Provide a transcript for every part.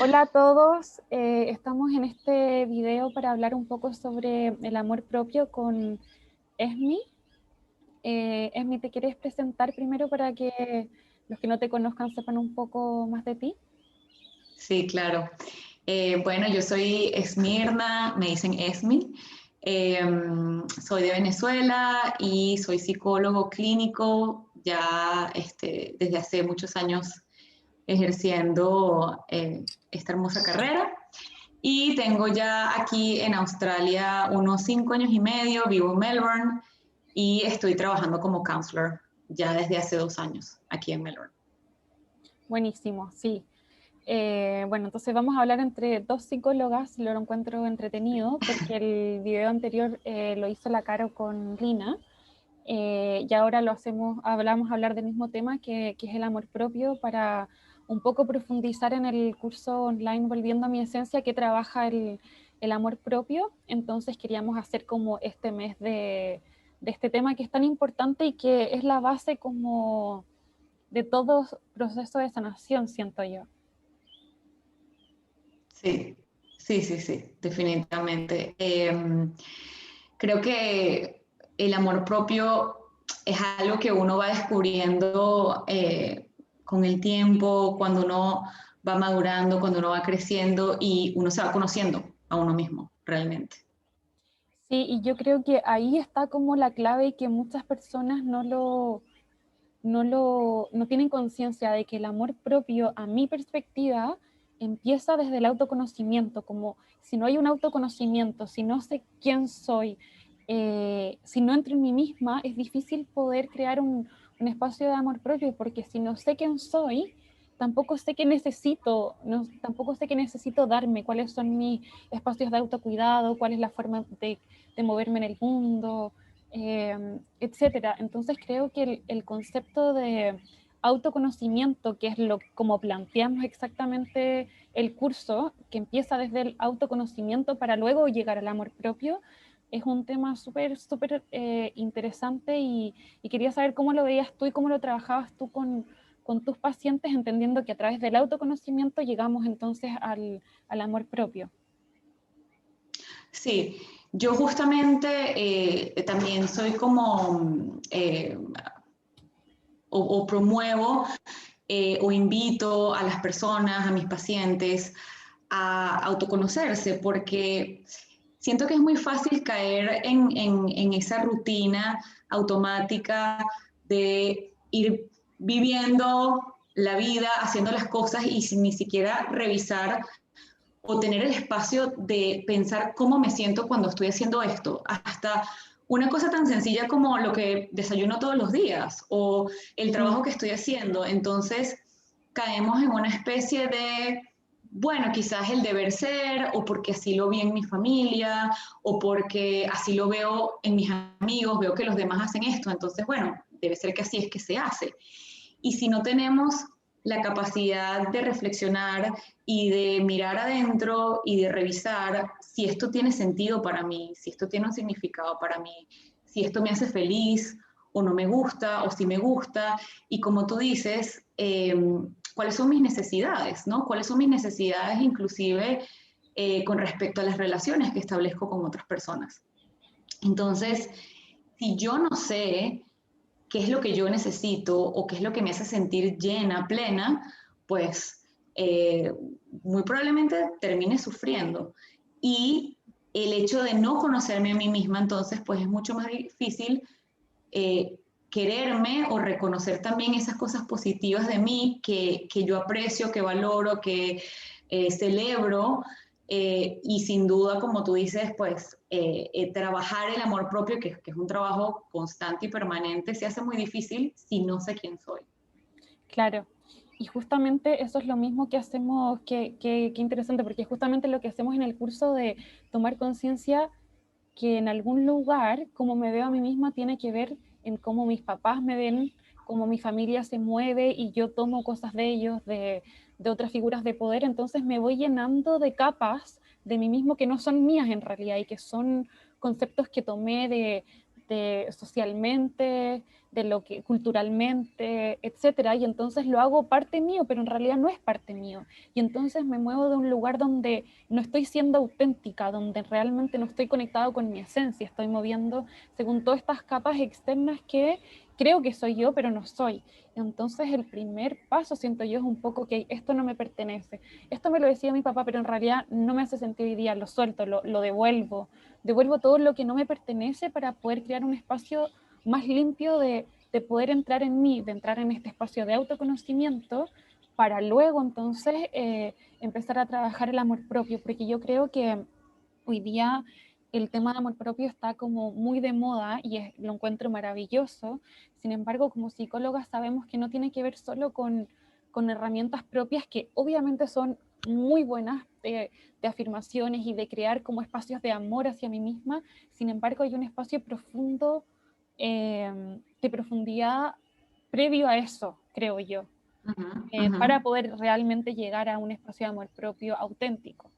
Hola a todos, estamos en este video para hablar un poco sobre el amor propio con Esmi. Esmi, ¿te quieres presentar primero para que los que no te conozcan sepan un poco más de ti? Sí, claro. Bueno, yo soy Esmirna, me dicen Esmi. Eh, Soy de Venezuela y soy psicólogo clínico ya desde hace muchos años ejerciendo esta hermosa carrera. Y tengo ya aquí en Australia unos 5 años y medio, vivo en Melbourne y estoy trabajando como counselor ya desde hace 2 años aquí en Melbourne. Buenísimo, sí. Bueno, entonces vamos a hablar entre dos psicólogas, lo encuentro entretenido, porque el video anterior lo hizo la Caro con Lina. Y ahora hablamos a hablar del mismo tema que es el amor propio para un poco profundizar en el curso online Volviendo a mi esencia que trabaja el amor propio. Entonces queríamos hacer como este mes de este tema que es tan importante y que es la base como de todo proceso de sanación, siento yo. Sí, sí, sí, sí, definitivamente. Creo que el amor propio es algo que uno va descubriendo con el tiempo, cuando uno va madurando, cuando uno va creciendo y uno se va conociendo a uno mismo realmente. Sí, y yo creo que ahí está como la clave y que muchas personas no tienen conciencia de que el amor propio, a mi perspectiva, empieza desde el autoconocimiento, como si no hay un autoconocimiento, si no sé quién soy, si no entro en mí misma, es difícil poder crear un espacio de amor propio, porque si no sé quién soy, tampoco sé qué necesito, tampoco sé qué necesito darme, cuáles son mis espacios de autocuidado, cuál es la forma de moverme en el mundo, etcétera. Entonces creo que el concepto de autoconocimiento, que es lo como planteamos exactamente el curso, que empieza desde el autoconocimiento para luego llegar al amor propio, es un tema súper interesante y quería saber cómo lo veías tú y cómo lo trabajabas tú con tus pacientes, entendiendo que a través del autoconocimiento llegamos entonces al amor propio. Sí, yo justamente también soy como o promuevo o invito a las personas, a mis pacientes, a autoconocerse, porque siento que es muy fácil caer en esa rutina automática de ir viviendo la vida, haciendo las cosas y sin ni siquiera revisar o tener el espacio de pensar cómo me siento cuando estoy haciendo esto. Hasta una cosa tan sencilla como lo que desayuno todos los días o el Mm. trabajo que estoy haciendo. Entonces caemos en una especie de, bueno, quizás el deber ser o porque así lo vi en mi familia o porque así lo veo en mis amigos, veo que los demás hacen esto. Entonces, bueno, debe ser que así es que se hace. Y si no tenemos la capacidad de reflexionar y de mirar adentro y de revisar si esto tiene sentido para mí, si esto tiene un significado para mí, si esto me hace feliz o no me gusta o si me gusta. Y como tú dices, ¿cuáles son mis necesidades? ¿No? ¿Cuáles son mis necesidades inclusive con respecto a las relaciones que establezco con otras personas? Entonces, si yo no sé qué es lo que yo necesito o qué es lo que me hace sentir llena, plena, pues eh, muy probablemente termine sufriendo. Y el hecho de no conocerme a mí misma, entonces, pues es mucho más difícil eh, quererme o reconocer también esas cosas positivas de mí que yo aprecio, que valoro, que celebro. Y sin duda, como tú dices, pues trabajar el amor propio, que es un trabajo constante y permanente, se hace muy difícil si no sé quién soy. Claro. Y justamente eso es lo mismo que hacemos, qué interesante, porque justamente lo que hacemos en el curso de tomar conciencia que en algún lugar, como me veo a mí misma, tiene que ver en cómo mis papás me ven, cómo mi familia se mueve y yo tomo cosas de ellos, de otras figuras de poder, entonces me voy llenando de capas de mí mismo que no son mías en realidad y que son conceptos que tomé de socialmente, de lo que culturalmente, etcétera, y entonces lo hago parte mío, pero en realidad no es parte mío. Y entonces me muevo de un lugar donde no estoy siendo auténtica, donde realmente no estoy conectado con mi esencia, estoy moviendo según todas estas capas externas que creo que soy yo, pero no soy. Entonces el primer paso, siento yo, es un poco que esto no me pertenece. Esto me lo decía mi papá, pero en realidad no me hace sentido hoy día, lo suelto, lo devuelvo todo lo que no me pertenece para poder crear un espacio más limpio de poder entrar en mí, de entrar en este espacio de autoconocimiento, para luego entonces empezar a trabajar el amor propio, porque yo creo que hoy día el tema de amor propio está como muy de moda y lo encuentro maravilloso. Sin embargo, como psicólogas sabemos que no tiene que ver solo con herramientas propias que obviamente son muy buenas de afirmaciones y de crear como espacios de amor hacia mí misma. Sin embargo, hay un espacio profundo de profundidad previo a eso, creo yo, Ujú, para ujú. poder realmente llegar a un espacio de amor propio auténtico.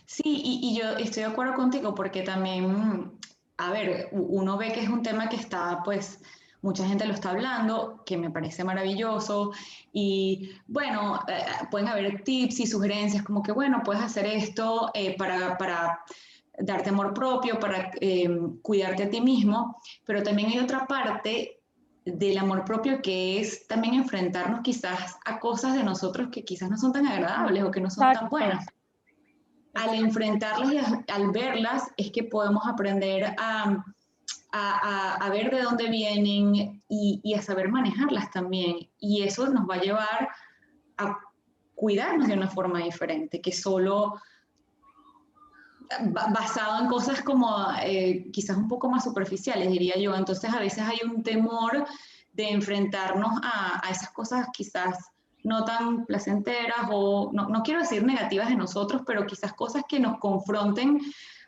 Sí, y yo estoy de acuerdo contigo porque también, a ver, uno ve que es un tema que está, pues, mucha gente lo está hablando, que me parece maravilloso, y bueno, pueden haber tips y sugerencias como que, bueno, puedes hacer esto para darte amor propio, para cuidarte a ti mismo, pero también hay otra parte del amor propio que es también enfrentarnos quizás a cosas de nosotros que quizás no son tan agradables o que no son tan Exacto, buenas. Al exacto. enfrentarlas y al verlas es que podemos aprender a ver de dónde vienen y a saber manejarlas también. Y eso nos va a llevar a cuidarnos de una forma diferente, que solo basado en cosas como quizás un poco más superficiales, diría yo. Entonces a veces hay un temor de enfrentarnos a esas cosas quizás no tan placenteras o no quiero decir negativas de nosotros, pero quizás cosas que nos confronten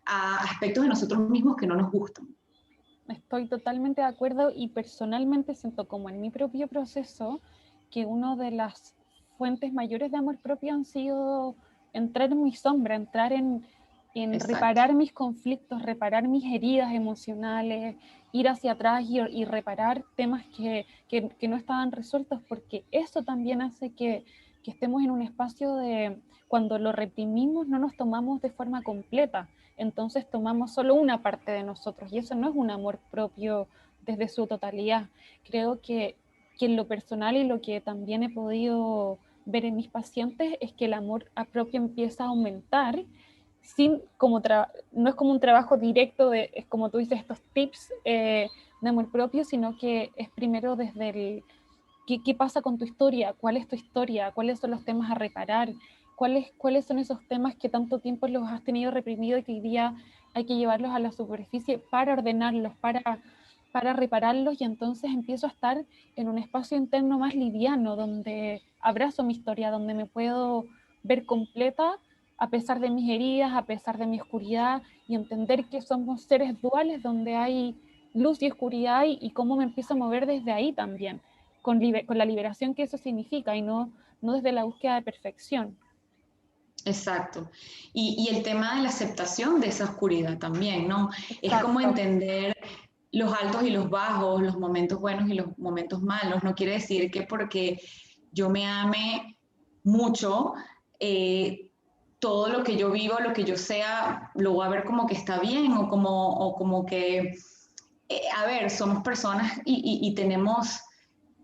a aspectos de nosotros mismos que no nos gustan. Estoy totalmente de acuerdo y personalmente siento como en mi propio proceso que una de las fuentes mayores de amor propio han sido entrar en mi sombra, entrar en Exacto. reparar mis conflictos, reparar mis heridas emocionales, ir hacia atrás y reparar temas que no estaban resueltos, porque eso también hace que estemos en un espacio de, cuando lo reprimimos, no nos tomamos de forma completa, entonces tomamos solo una parte de nosotros y eso no es un amor propio desde su totalidad. Creo que en lo personal y lo que también he podido ver en mis pacientes es que el amor propio empieza a aumentar sin como no es como un trabajo directo de, es como tú dices, estos tips de amor propio, sino que es primero desde el ¿qué pasa con tu historia? ¿Cuál es tu historia? ¿Cuáles son los temas a reparar? ¿Cuáles son esos temas que tanto tiempo los has tenido reprimidos y que hoy día hay que llevarlos a la superficie para ordenarlos, para repararlos? Y entonces empiezo a estar en un espacio interno más liviano, donde abrazo mi historia, donde me puedo ver completa a pesar de mis heridas, a pesar de mi oscuridad, y entender que somos seres duales donde hay luz y oscuridad y cómo me empiezo a mover desde ahí también con la liberación que eso significa y no desde la búsqueda de perfección. Exacto. Y el tema de la aceptación de esa oscuridad también, ¿no? Es como Exacto, entender los altos y los bajos, los momentos buenos y los momentos malos. No quiere decir que porque yo me ame mucho, eh, todo lo que yo vivo, lo que yo sea, lo voy a ver como que está bien o como que, a ver, somos personas y tenemos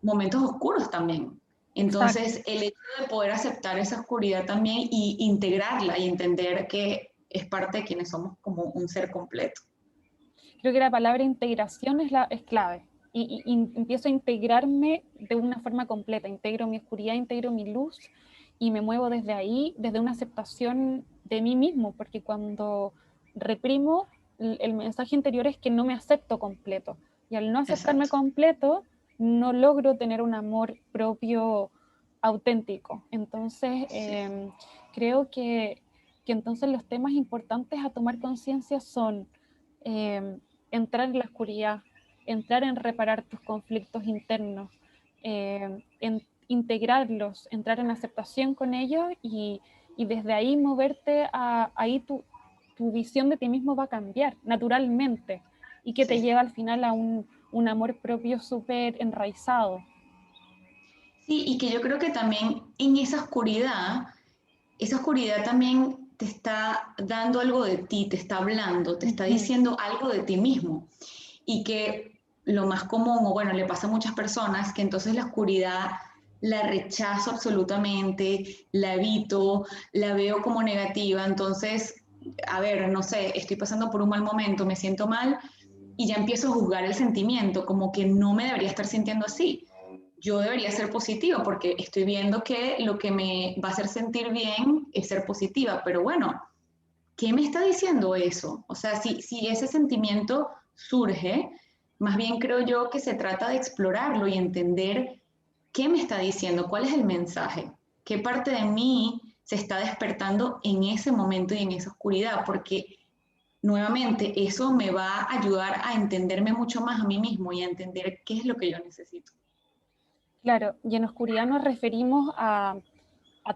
momentos oscuros también. exacto. Entonces, el hecho de poder aceptar esa oscuridad también y integrarla y entender que es parte de quienes somos como un ser completo. Creo que la palabra integración es clave. Y empiezo a integrarme de una forma completa. Integro mi oscuridad, integro mi luz y me muevo desde ahí, desde una aceptación de mí mismo, porque cuando reprimo, el mensaje interior es que no me acepto completo. Y al no aceptarme Exacto. completo, no logro tener un amor propio auténtico. Entonces, Sí, creo que entonces los temas importantes a tomar conciencia son entrar en la oscuridad, entrar en reparar tus conflictos internos, en integrarlos, entrar en aceptación con ellos y desde ahí moverte ahí tu visión de ti mismo va a cambiar naturalmente y que te sí. lleva al final un amor propio súper enraizado. Sí, y que yo creo que también en esa oscuridad también te está dando algo de ti, te está hablando, te está Ujú. diciendo algo de ti mismo. Y que lo más común, o bueno, le pasa a muchas personas, que entonces la oscuridad la rechazo absolutamente, la evito, la veo como negativa. Entonces, a ver, no sé, estoy pasando por un mal momento, me siento mal y ya empiezo a juzgar el sentimiento, como que no me debería estar sintiendo así. Yo debería ser positiva porque estoy viendo que lo que me va a hacer sentir bien es ser positiva, pero bueno, ¿qué me está diciendo eso? O sea, si ese sentimiento surge, más bien creo yo que se trata de explorarlo y entender qué me está diciendo, cuál es el mensaje, qué parte de mí se está despertando en ese momento y en esa oscuridad, porque nuevamente eso me va a ayudar a entenderme mucho más a mí mismo y a entender qué es lo que yo necesito. Claro, y en oscuridad nos referimos a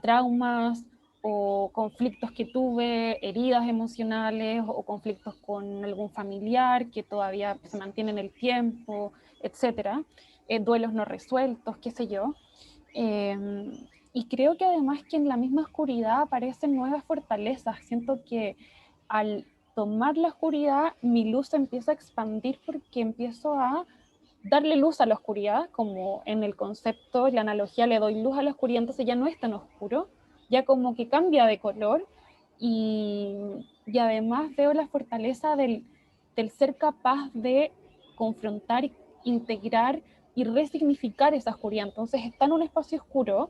traumas o conflictos que tuve, heridas emocionales o conflictos con algún familiar que todavía se mantiene en el tiempo, etcétera, duelos no resueltos, qué sé yo. Eh, y creo que además que en la misma oscuridad aparecen nuevas fortalezas. Siento que al tomar la oscuridad, mi luz se empieza a expandir porque empiezo a darle luz a la oscuridad, como en el concepto, la analogía, le doy luz a la oscuridad, entonces ya no es tan oscuro, ya como que cambia de color y, y además veo la fortaleza del ser capaz de confrontar, integrar y resignificar esa oscuridad. Entonces está en un espacio oscuro,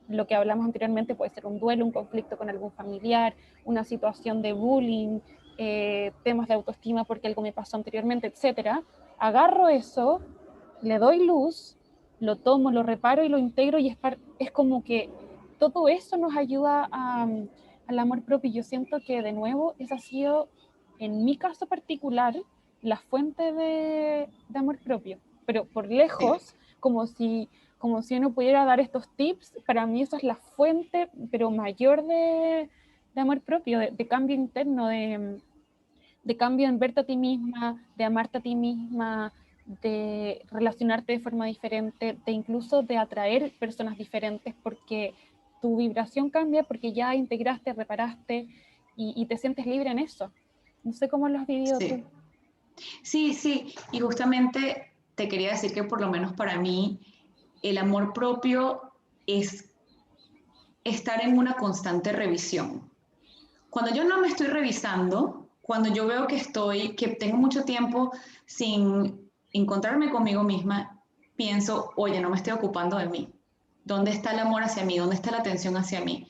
lo que hablamos anteriormente puede ser un duelo, un conflicto con algún familiar, una situación de bullying, temas de autoestima porque algo me pasó anteriormente, etcétera. Agarro eso, le doy luz, lo tomo, lo reparo y lo integro y es como que todo eso nos ayuda al amor propio. Y yo siento que de nuevo esa ha sido, en mi caso particular, la fuente de amor propio. Pero por Sí, lejos, como si uno pudiera dar estos tips, para mí esa es la fuente, pero mayor de amor propio, de cambio interno, de cambio en verte a ti misma, de amarte a ti misma, de relacionarte de forma diferente, de incluso de atraer personas diferentes porque tu vibración cambia porque ya integraste, reparaste y te sientes libre en eso. No sé cómo lo has vivido tú. sí. Sí, sí, y justamente te quería decir que por lo menos para mí el amor propio es estar en una constante revisión. Cuando yo no me estoy revisando, cuando yo veo que tengo mucho tiempo sin encontrarme conmigo misma, pienso, oye, no me estoy ocupando de mí. ¿Dónde está el amor hacia mí? ¿Dónde está la atención hacia mí?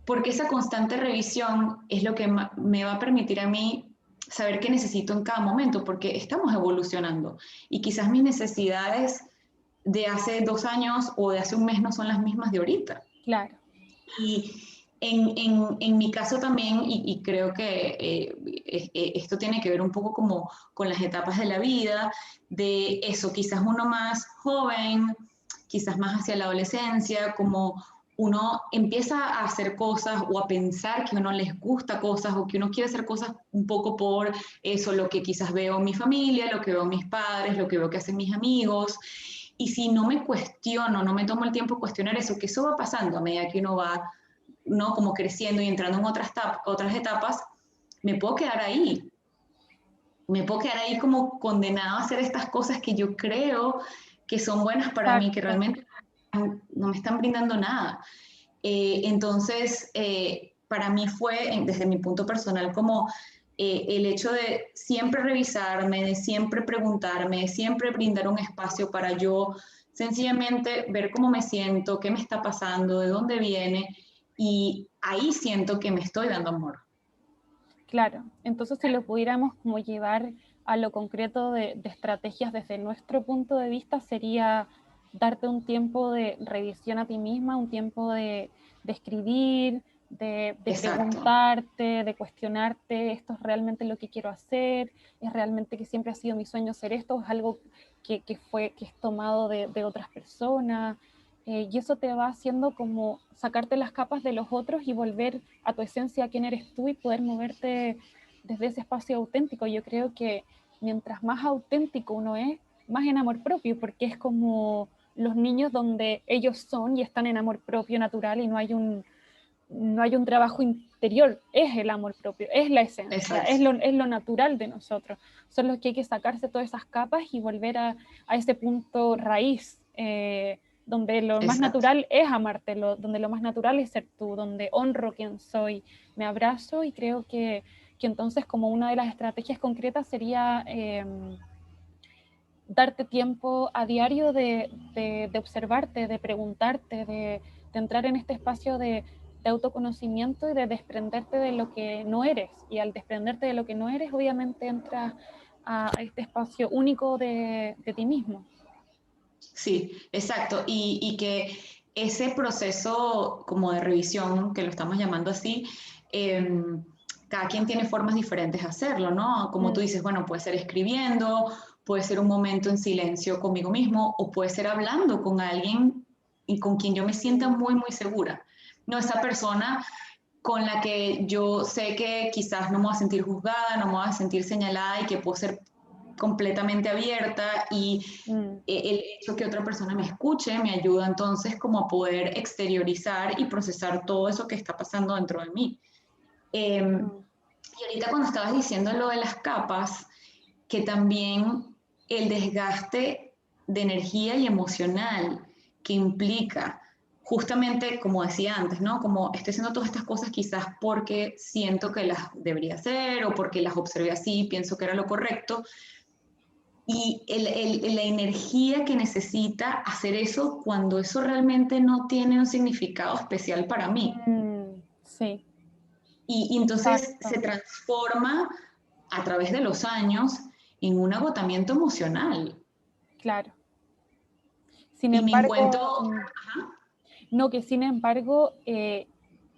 Porque esa constante revisión es lo que me va a permitir a mí saber qué necesito en cada momento, porque estamos evolucionando y quizás mis necesidades de hace 2 años o de hace un mes no son las mismas de ahorita. Claro, Y en mi caso también, y creo que esto tiene que ver un poco como con las etapas de la vida, de eso, quizás uno más joven, quizás más hacia la adolescencia, como uno empieza a hacer cosas o a pensar que a uno les gusta cosas o que uno quiere hacer cosas un poco por eso, lo que quizás veo en mi familia, lo que veo en mis padres, lo que veo que hacen mis amigos. Y si no me cuestiono, no me tomo el tiempo de cuestionar eso, que eso va pasando a medida que uno va, ¿no? Como creciendo y entrando en otras etapas, me puedo quedar ahí. Me puedo quedar ahí como condenado a hacer estas cosas que yo creo que son buenas para mí, que exacto. realmente no me están brindando nada. Entonces, para mí fue, desde mi punto personal, como el hecho de siempre revisarme, de siempre preguntarme, de siempre brindar un espacio para yo sencillamente ver cómo me siento, qué me está pasando, de dónde viene, y ahí siento que me estoy dando amor. Claro, entonces si lo pudiéramos como llevar a lo concreto de estrategias desde nuestro punto de vista, sería darte un tiempo de revisión a ti misma, un tiempo de escribir, de Exacto. preguntarte, de cuestionarte, esto es realmente lo que quiero hacer, es realmente que siempre ha sido mi sueño hacer esto, es algo que es tomado de otras personas, y eso te va haciendo como sacarte las capas de los otros y volver a tu esencia, a quién eres tú y poder moverte desde ese espacio auténtico. Yo creo que mientras más auténtico uno es, más en amor propio, porque es como los niños donde ellos son y están en amor propio natural y no hay un trabajo interior, es el amor propio, es la esencia, Exacto. es lo natural de nosotros. Son los que hay que sacarse todas esas capas y volver a ese punto raíz, donde lo más Exacto. natural es amarte, donde lo más natural es ser tú, donde honro quién soy, me abrazo y creo que entonces como una de las estrategias concretas sería darte tiempo a diario de observarte, de preguntarte, de entrar en este espacio de autoconocimiento y de desprenderte de lo que no eres. Y al desprenderte de lo que no eres, obviamente entras a este espacio único de ti mismo. Sí, exacto. Y que ese proceso como de revisión, que lo estamos llamando así, eh, cada quien tiene formas diferentes de hacerlo, ¿no? Como tú Mm, dices, bueno, puede ser escribiendo, puede ser un momento en silencio conmigo mismo, o puede ser hablando con alguien y con quien yo me sienta mm, muy, muy segura. No, esa persona con la que yo sé que quizás no me voy a sentir juzgada, no me voy a sentir señalada y que puedo ser completamente abierta y mm, el hecho que otra persona me escuche me ayuda entonces como a poder exteriorizar y procesar todo eso que está pasando dentro de mí. mm. Y ahorita cuando estabas diciendo lo de las capas, que también el desgaste de energía y emocional que implica, justamente como decía antes, ¿no? Como estoy haciendo todas estas cosas quizás porque siento que las debería hacer o porque las observé así, pienso que era lo correcto, y la energía que necesita hacer eso cuando eso realmente no tiene un significado especial para mí. Sí, Y entonces exacto, se transforma a través de los años en un agotamiento emocional. claro. Sin Y me encuentro, embargo, ajá, no, que sin embargo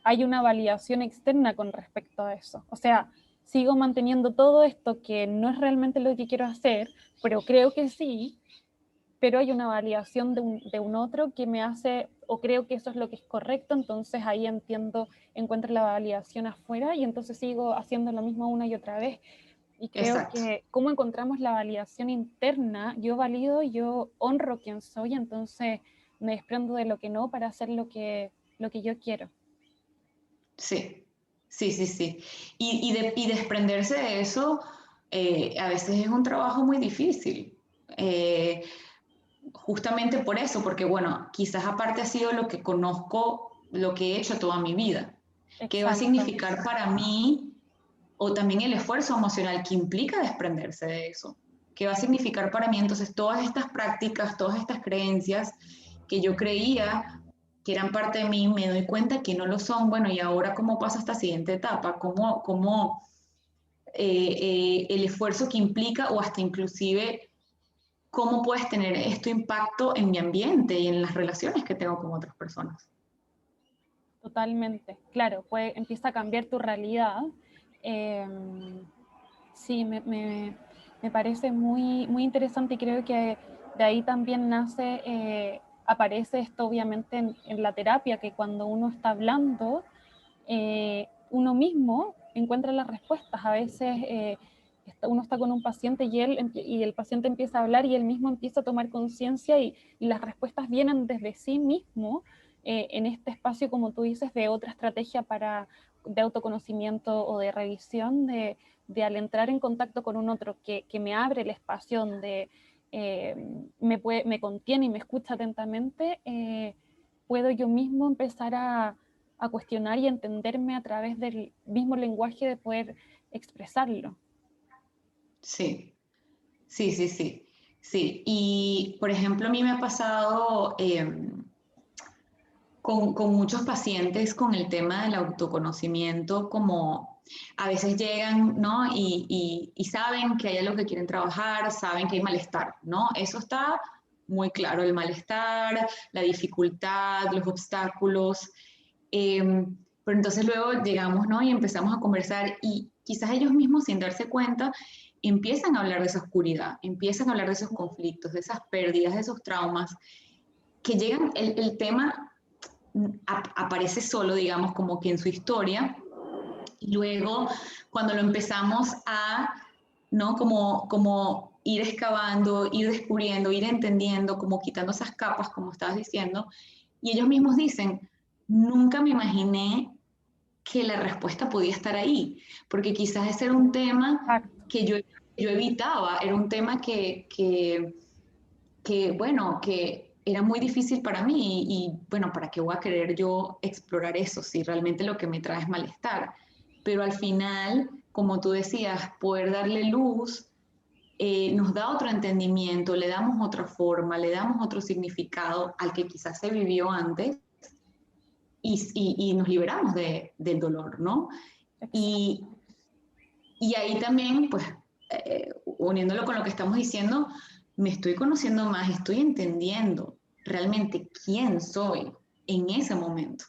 hay una validación externa con respecto a eso. O sea, sigo manteniendo todo esto que no es realmente lo que quiero hacer, pero creo que sí, pero hay una validación de un otro que me hace, o creo que eso es lo que es correcto, entonces ahí entiendo, encuentro la validación afuera y entonces sigo haciendo lo mismo una y otra vez. Y creo exacto, que cómo encontramos la validación interna, yo valido, yo honro quién soy, entonces me desprendo de lo que no para hacer lo que yo quiero. sí, sí, sí, sí. Y desprenderse de eso a veces es un trabajo muy difícil. Eh, Justamente por eso, porque bueno, quizás aparte ha sido lo que conozco, lo que he hecho toda mi vida. ¿Qué va a Exacto, significar para mí o también el esfuerzo emocional que implica desprenderse de eso? ¿Qué va a significar para mí entonces todas estas prácticas, todas estas creencias que yo creía que eran parte de mí, me doy cuenta que no lo son? Bueno, y ahora cómo pasa esta siguiente etapa, el esfuerzo que implica o hasta inclusive cómo puedes tener esto impacto en mi ambiente y en las relaciones que tengo con otras personas. totalmente. Claro, pues empieza a cambiar tu realidad. Eh, sí, me parece muy, muy interesante y creo que de ahí también nace, aparece esto obviamente en la terapia, que cuando uno está hablando, uno mismo encuentra las respuestas. A veces uno está con un paciente y el paciente empieza a hablar y él mismo empieza a tomar conciencia y las respuestas vienen desde sí mismo en este espacio, como tú dices, de otra estrategia de autoconocimiento o de revisión, al entrar en contacto con un otro que me abre el espacio donde me contiene y me escucha atentamente, puedo yo mismo empezar a cuestionar y entenderme a través del mismo lenguaje de poder expresarlo. Sí, sí, sí, sí. Sí, y por ejemplo, a mí me ha pasado con muchos pacientes con el tema del autoconocimiento, como a veces llegan, ¿no? Y saben que hay algo que quieren trabajar, saben que hay malestar, ¿no? Eso está muy claro, el malestar, la dificultad, los obstáculos. Pero entonces luego llegamos, ¿no? Y empezamos a conversar y quizás ellos mismos sin darse cuenta empiezan a hablar de esa oscuridad, empiezan a hablar de esos conflictos, de esas pérdidas, de esos traumas, que llegan, el tema aparece solo, digamos, como que en su historia, y luego cuando lo empezamos a, ¿no? Como ir excavando, ir descubriendo, ir entendiendo, como quitando esas capas, como estabas diciendo, y ellos mismos dicen, nunca me imaginé que la respuesta podía estar ahí, porque quizás ese era un tema Exacto. que yo evitaba, era un tema bueno, que era muy difícil para mí y bueno, ¿para qué voy a querer yo explorar eso si realmente lo que me trae es malestar? Pero al final, como tú decías, poder darle luz nos da otro entendimiento, le damos otra forma, le damos otro significado al que quizás se vivió antes y nos liberamos del dolor, ¿no? Exacto. Y, y ahí también, pues, uniéndolo con lo que estamos diciendo, me estoy conociendo más, estoy entendiendo realmente quién soy en ese momento.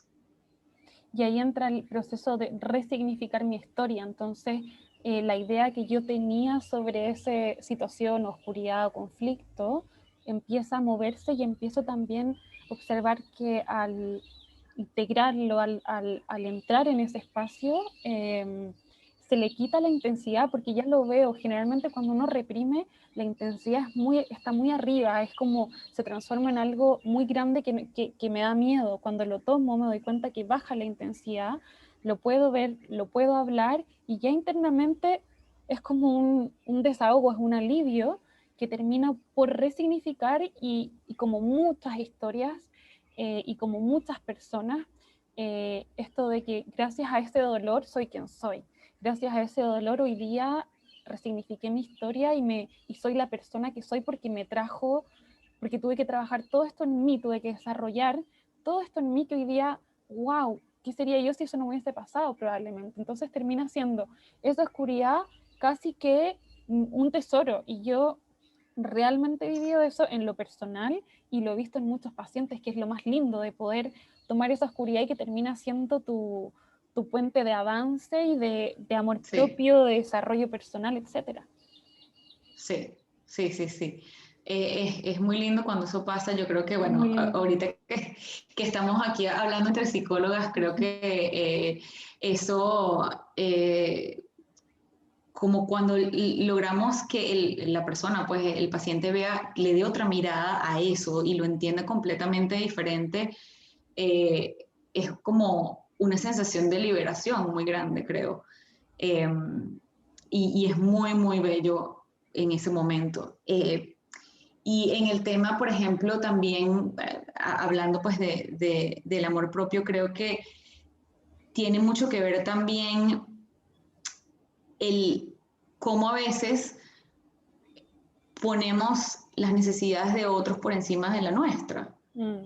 Y ahí entra el proceso de resignificar mi historia. Entonces, la idea que yo tenía sobre esa situación, oscuridad o conflicto, empieza a moverse y empiezo también a observar que al integrarlo, al entrar en ese espacio, se le quita la intensidad, porque ya lo veo, generalmente cuando uno reprime, la intensidad está muy arriba, es como se transforma en algo muy grande que me da miedo. Cuando lo tomo me doy cuenta que baja la intensidad, lo puedo ver, lo puedo hablar y ya internamente es como un desahogo, es un alivio que termina por resignificar y como muchas historias y como muchas personas, esto de que gracias a ese dolor soy quien soy. Gracias a ese dolor hoy día resignifiqué mi historia y soy la persona que soy porque me trajo, porque tuve que trabajar todo esto en mí, tuve que desarrollar todo esto en mí que hoy día, wow, ¿qué sería yo si eso no me hubiese pasado probablemente? Entonces termina siendo esa oscuridad casi que un tesoro y yo realmente he vivido eso en lo personal y lo he visto en muchos pacientes, que es lo más lindo de poder tomar esa oscuridad y que termina siendo tu puente de avance y de amor Sí, propio, de desarrollo personal, etcétera. sí, sí, sí, sí. Es muy lindo cuando eso pasa. Yo creo que, Es bueno, muy lindo. ahorita que estamos aquí hablando entre psicólogas, creo que eso, como cuando logramos que la persona, pues el paciente vea, le dé otra mirada a eso y lo entienda completamente diferente, eh, es como una sensación de liberación muy grande, creo. Eh, y es muy, muy bello en ese momento. Y en el tema, por ejemplo, también hablando pues del amor propio, creo que tiene mucho que ver también el cómo a veces ponemos las necesidades de otros por encima de la nuestra. Mm,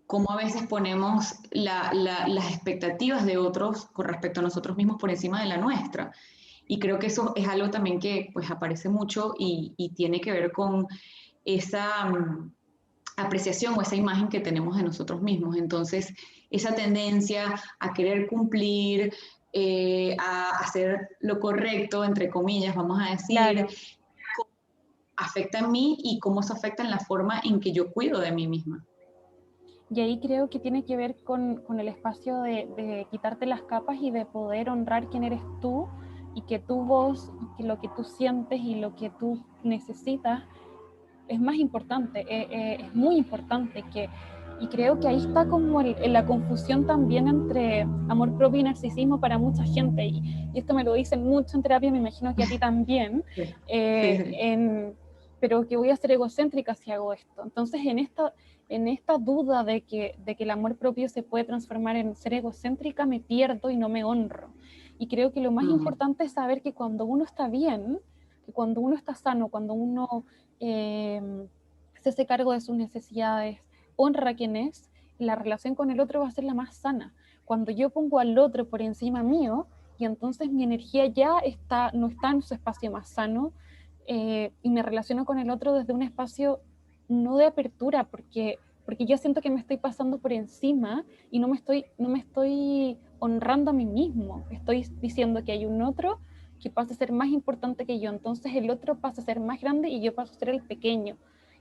Cómo a veces ponemos las expectativas de otros con respecto a nosotros mismos por encima de la nuestra. Y creo que eso es algo también que pues aparece mucho y tiene que ver con esa apreciación o esa imagen que tenemos de nosotros mismos. Entonces, esa tendencia a querer cumplir, a hacer lo correcto, entre comillas, vamos a decir, claro. afecta en mí y cómo eso afecta en la forma en que yo cuido de mí misma. Y ahí creo que tiene que ver con el espacio de quitarte las capas y de poder honrar quién eres tú y que tu voz y que lo que tú sientes y lo que tú necesitas es más importante, es muy importante y creo que ahí está como la confusión también entre amor propio y narcisismo para mucha gente y esto me lo dicen mucho en terapia, me imagino que a ti también, Sí, sí, eh, sí. en, pero que voy a ser egocéntrica si hago esto. Entonces en esta duda de que el amor propio se puede transformar en ser egocéntrica, me pierdo y no me honro. Y creo que lo más Uh -huh. importante es saber que cuando uno está bien, que cuando uno está sano, cuando uno se hace cargo de sus necesidades, honra quién es, la relación con el otro va a ser la más sana. Cuando yo pongo al otro por encima mío, y entonces mi energía ya no está en su espacio más sano, y me relaciono con el otro desde un espacio no de apertura, porque yo siento que me estoy pasando por encima y no me estoy honrando a mí mismo. Estoy diciendo que hay un otro que pasa a ser más importante que yo. Entonces el otro pasa a ser más grande y yo paso a ser el pequeño.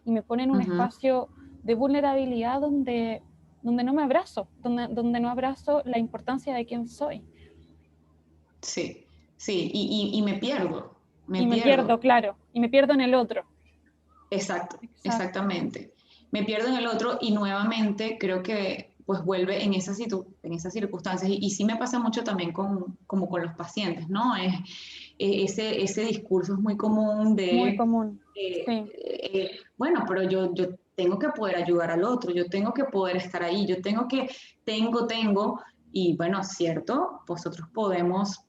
Y me pone en Uh un -huh. espacio de vulnerabilidad donde no me abrazo, donde no abrazo la importancia de quién soy. Sí, sí, y me pierdo, me Y me pierdo, pierdo. claro. Y me pierdo en el otro. Exacto, Exacto. exactamente. Me pierdo en el otro y nuevamente creo que pues vuelve en en esas circunstancias. Y sí me pasa mucho también como con los pacientes, ¿no? Ese discurso es muy común Muy de, común, sí, bueno, pero yo tengo que poder ayudar al otro, yo tengo que poder estar ahí, yo tengo, y bueno, cierto, vosotros podemos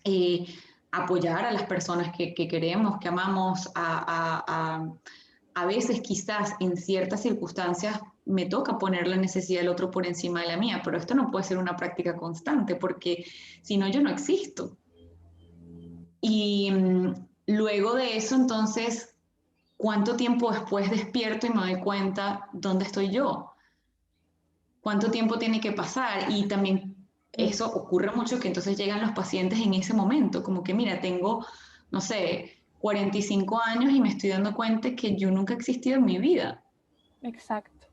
eh, apoyar a las personas que queremos, que amamos, a veces quizás en ciertas circunstancias me toca poner la necesidad del otro por encima de la mía, pero esto no puede ser una práctica constante porque si no yo no existo. Y luego de eso, entonces, ¿cuánto tiempo después despierto y me doy cuenta dónde estoy yo? ¿Cuánto tiempo tiene que pasar? Y también mm, eso ocurre mucho que entonces llegan los pacientes en ese momento, como que mira, tengo, no sé, 45 años y me estoy dando cuenta que yo nunca he existido en mi vida. exacto.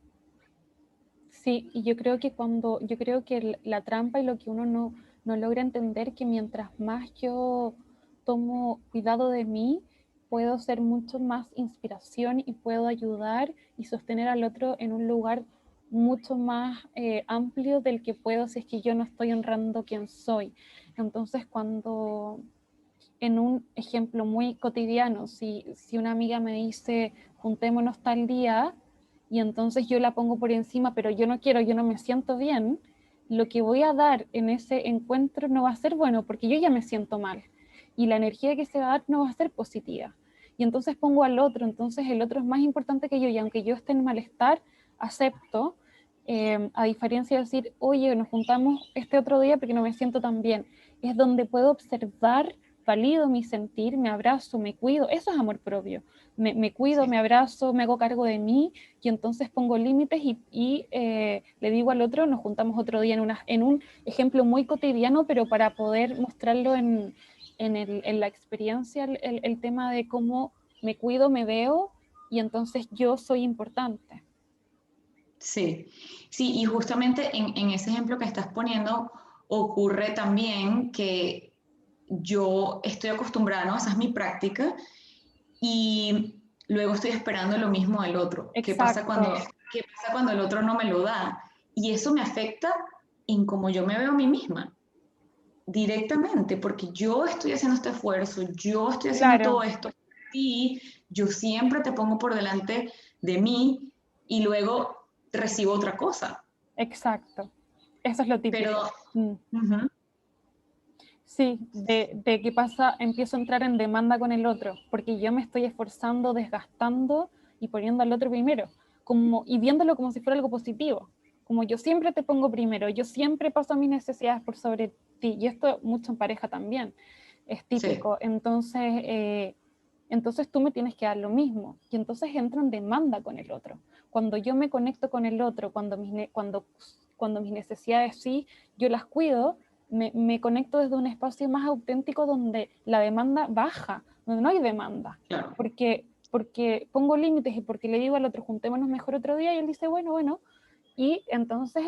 Sí, y yo creo que la trampa y lo que uno no logra entender que mientras más yo tomo cuidado de mí, puedo ser mucho más inspiración y puedo ayudar y sostener al otro en un lugar mucho más amplio del que puedo si es que yo no estoy honrando quién soy. Entonces, cuando en un ejemplo muy cotidiano, si una amiga me dice juntémonos tal día y entonces yo la pongo por encima, pero yo no quiero, yo no me siento bien, lo que voy a dar en ese encuentro no va a ser bueno porque yo ya me siento mal y la energía que se va a dar no va a ser positiva. Y entonces pongo al otro, entonces el otro es más importante que yo y aunque yo esté en malestar, acepto, a diferencia de decir, oye, nos juntamos este otro día porque no me siento tan bien. Es donde puedo observar, valido mi sentir, me abrazo, me cuido, eso es amor propio. Me cuido, Sí. me abrazo, me hago cargo de mí y entonces pongo límites le digo al otro, nos juntamos otro día en un ejemplo muy cotidiano, pero para poder mostrarlo en la experiencia, el tema de cómo me cuido, me veo y entonces yo soy importante. Sí, sí, y justamente en ese ejemplo que estás poniendo ocurre también que yo estoy acostumbrada, ¿no? Esa es mi práctica y luego estoy esperando lo mismo del otro. Exacto, Qué pasa cuando el otro no me lo da? Y eso me afecta en cómo yo me veo a mí misma directamente, porque yo estoy haciendo este esfuerzo, yo estoy haciendo todo claro, esto y yo siempre te pongo por delante de mí y luego recibo otra cosa. exacto. Eso es lo Pero, típico. Mm. ujú, Sí, de qué pasa, empiezo a entrar en demanda con el otro, porque yo me estoy esforzando, desgastando y poniendo al otro primero, y viéndolo como si fuera algo positivo, como yo siempre te pongo primero, yo siempre paso mis necesidades por sobre ti, y esto mucho en pareja también, es sí, típico, entonces tú me tienes que dar lo mismo, y entonces entro en demanda con el otro. Cuando yo me conecto con el otro, cuando mis necesidades sí, yo las cuido, me conecto desde un espacio más auténtico donde la demanda baja, donde no hay demanda, claro, porque pongo límites y porque le digo al otro, juntémonos mejor otro día, y él dice, bueno, bueno, y entonces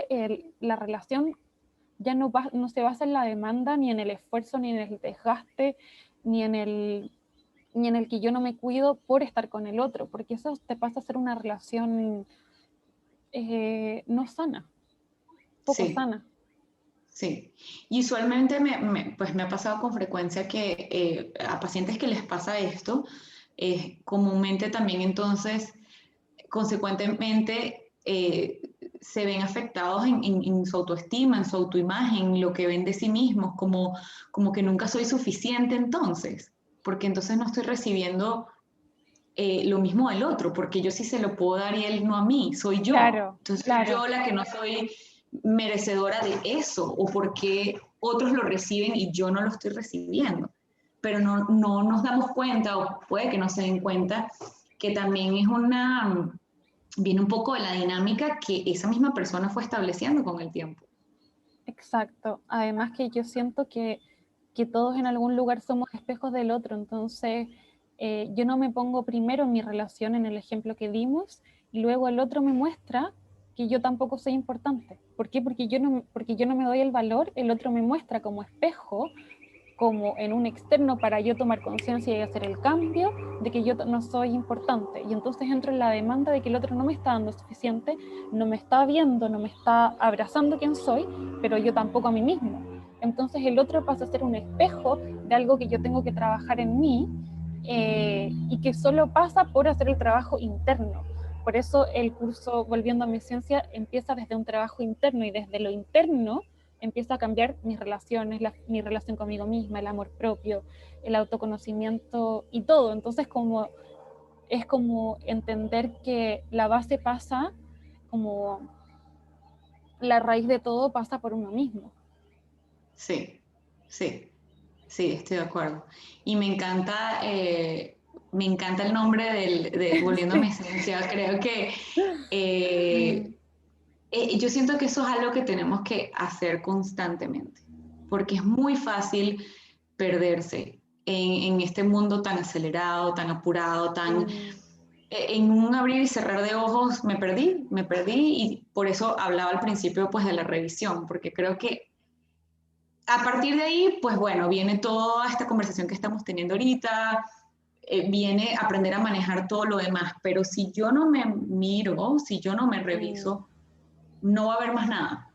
la relación ya no se basa en la demanda, ni en el esfuerzo, ni en el desgaste, ni en el, ni en el que yo no me cuido por estar con el otro, porque eso te pasa a ser una relación no sana, poco sí, sana. sí. Y usualmente pues me ha pasado con frecuencia que a pacientes que les pasa esto, comúnmente también entonces consecuentemente se ven afectados en su autoestima, en su autoimagen, lo que ven de sí mismos, como que nunca soy suficiente entonces, porque entonces no estoy recibiendo lo mismo del otro, porque yo sí se lo puedo dar y él no a mí, soy yo. Claro, Entonces soy claro. yo la que no soy merecedora de eso, o porque otros lo reciben y yo no lo estoy recibiendo. Pero no nos damos cuenta, o puede que no se den cuenta, que también viene un poco de la dinámica que esa misma persona fue estableciendo con el tiempo. Exacto. Además que yo siento que todos en algún lugar somos espejos del otro, entonces yo no me pongo primero en mi relación en el ejemplo que dimos y luego el otro me muestra que yo tampoco soy importante. ¿Por qué? Porque yo no me doy el valor, el otro me muestra como espejo como en un externo para yo tomar conciencia y hacer el cambio de que yo no soy importante. Y entonces entro en la demanda de que el otro no me está dando suficiente, no me está viendo, no me está abrazando quien soy, pero yo tampoco a mí mismo. Entonces el otro pasa a ser un espejo de algo que yo tengo que trabajar en mí, y que solo pasa por hacer el trabajo interno. Por eso el curso Volviendo a mi Esencia empieza desde un trabajo interno, y desde lo interno empiezo a cambiar mis relaciones, mi relación conmigo misma, el amor propio, el autoconocimiento y todo. Entonces es como entender que la base pasa, como la raíz de todo pasa por uno mismo. Sí, sí, sí, estoy de acuerdo. Y me encanta el nombre de Volviendo a mi Sí. Esencia. Creo que eh, yo siento que eso es algo que tenemos que hacer constantemente, porque es muy fácil perderse en este mundo tan acelerado, tan apurado, tan... Mm. En un abrir y cerrar de ojos me perdí y por eso hablaba al principio pues de la revisión, porque creo que a partir de ahí, pues bueno, viene toda esta conversación que estamos teniendo ahorita, viene aprender a manejar todo lo demás, pero si yo no me miro, si yo no me Mm. reviso, no va a haber más nada,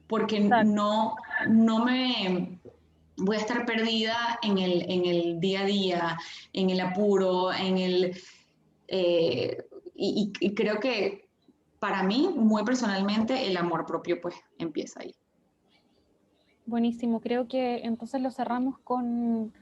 porque Exacto. no me voy a estar perdida en el día a día, en el apuro, eh, y creo que para mí, muy personalmente, el amor propio pues empieza ahí. Buenísimo, creo que entonces lo cerramos con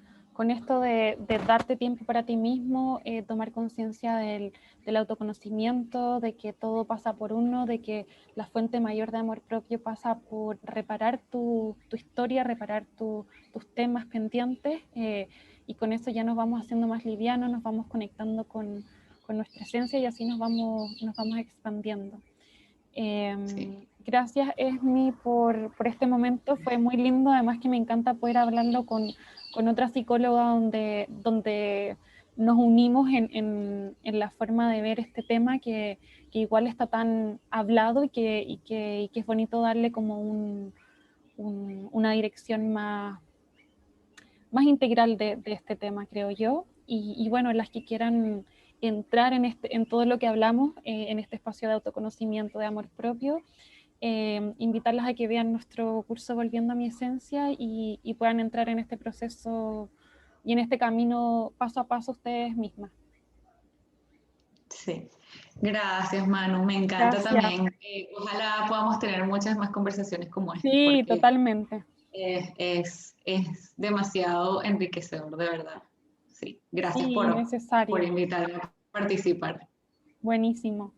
esto de darte tiempo para ti mismo, tomar conciencia del autoconocimiento, de que todo pasa por uno, de que la fuente mayor de amor propio pasa por reparar tu historia, reparar tus temas pendientes, y con eso ya nos vamos haciendo más livianos, nos vamos conectando con nuestra esencia, y así nos vamos expandiendo. Sí. Gracias, Esmi, por este momento. Fue muy lindo. Además que me encanta poder hablarlo con otra psicóloga donde nos unimos en la forma de ver este tema que igual está tan hablado, y que es bonito darle como una dirección más integral de este tema, creo yo. Y bueno, las que quieran entrar en todo lo que hablamos, en este espacio de autoconocimiento, de amor propio, invitarlas a que vean nuestro curso Volviendo a mi Esencia, y puedan entrar en este proceso y en este camino paso a paso ustedes mismas. Sí, gracias Manu, me encanta Gracias. también. Ojalá podamos tener muchas más conversaciones como esta, Sí, porque totalmente. es demasiado enriquecedor, de verdad. Sí, gracias Sí, por necesario. invitarme a participar. Buenísimo.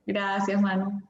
Gracias Manu.